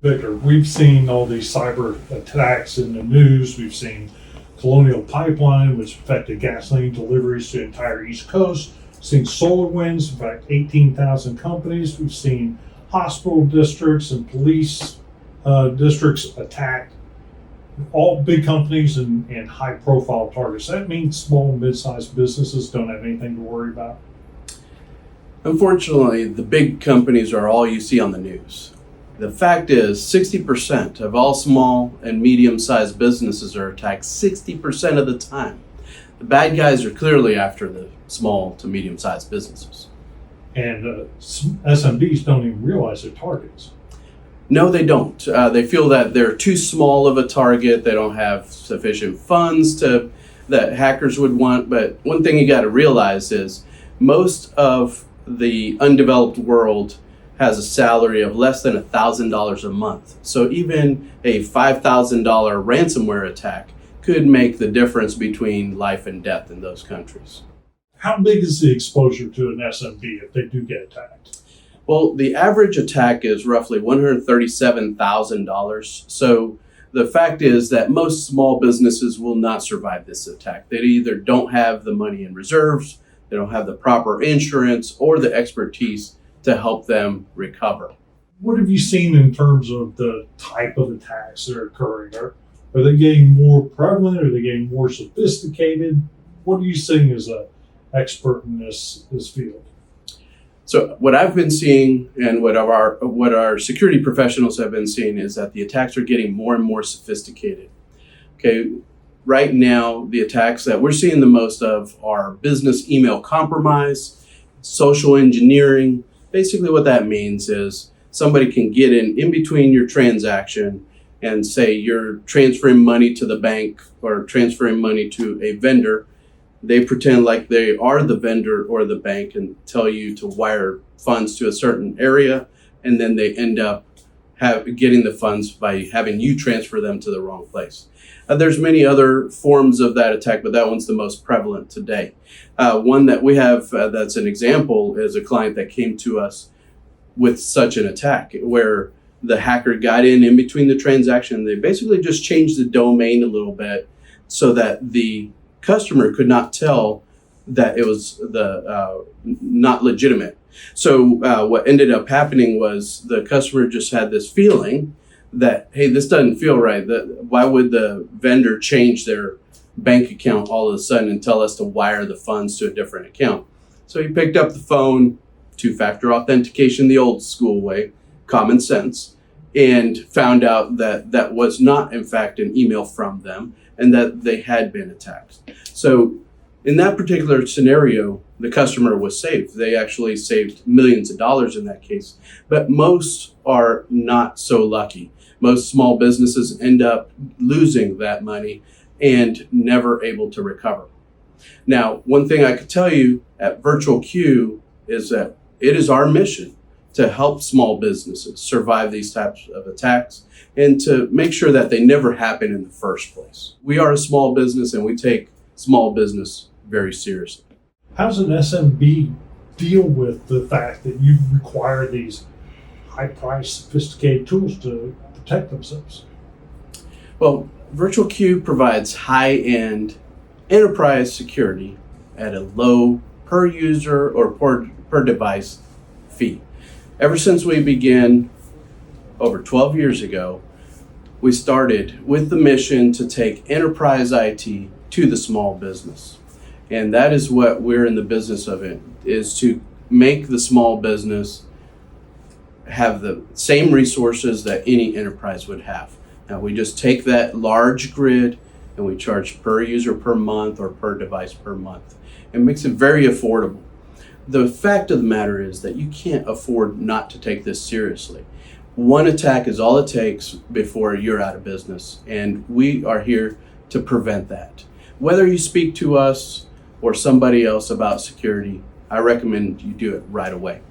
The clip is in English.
Victor, we've seen all these cyber attacks in the news. We've seen Colonial Pipeline, which affected gasoline deliveries to the entire East Coast. We've seen SolarWinds, in fact, 18,000 companies. We've seen hospital districts and police districts attacked. All big companies and high-profile targets. That means small and mid-sized businesses don't have anything to worry about. Unfortunately, the big companies are all you see on the news. The fact is, 60% of all small and medium-sized businesses are attacked 60% of the time. The bad guys are clearly after the small to medium-sized businesses. And SMBs don't even realize they're targets. No, they don't. They feel that they're too small of a target. They don't have sufficient funds that hackers would want. But one thing you got to realize is most of the undeveloped world has a salary of less than $1,000 a month. So even a $5,000 ransomware attack could make the difference between life and death in those countries. How big is the exposure to an SMB if they do get attacked? Well, the average attack is roughly $137,000. So the fact is that most small businesses will not survive this attack. They either don't have the money in reserves, they don't have the proper insurance or the expertise to help them recover. What have you seen in terms of the type of attacks that are occurring? Are they getting more prevalent? Are they getting more sophisticated? What are you seeing as an expert in this field? So what I've been seeing and what our security professionals have been seeing is that the attacks are getting more and more sophisticated. Okay, right now the attacks that we're seeing the most of are business email compromise, social engineering. Basically what that means is somebody can get in between your transaction and say you're transferring money to the bank or transferring money to a vendor. They pretend like they are the vendor or the bank and tell you to wire funds to a certain area, and then they end up getting the funds by having you transfer them to the wrong place. There's many other forms of that attack, but that one's the most prevalent today. One that we have that's an example is a client that came to us with such an attack where the hacker got in between the transaction. They basically just changed the domain a little bit so that the customer could not tell that it was not legitimate. So what ended up happening was the customer just had this feeling that, hey, this doesn't feel right. Why would the vendor change their bank account all of a sudden and tell us to wire the funds to a different account? So he picked up the phone, two-factor authentication the old school way, common sense, and found out that that was not, in fact, an email from them and that they had been attacked. So in that particular scenario, the customer was saved. They actually saved millions of dollars in that case. But most are not so lucky. Most small businesses end up losing that money and never able to recover. Now, one thing I could tell you at Virtual Q is that it is our mission to help small businesses survive these types of attacks and to make sure that they never happen in the first place. We are a small business and we take small business very seriously. How does an SMB deal with the fact that you require these high-priced, sophisticated tools to protect themselves? Well, Virtual Q provides high-end enterprise security at a low per user or per device fee. Ever since we began over 12 years ago, we started with the mission to take enterprise IT to the small business. And that is what we're in the business of, is to make the small business have the same resources that any enterprise would have. Now we just take that large grid and we charge per user per month or per device per month. It makes it very affordable. The fact of the matter is that you can't afford not to take this seriously. One attack is all it takes before you're out of business, and we are here to prevent that. Whether you speak to us or somebody else about security, I recommend you do it right away.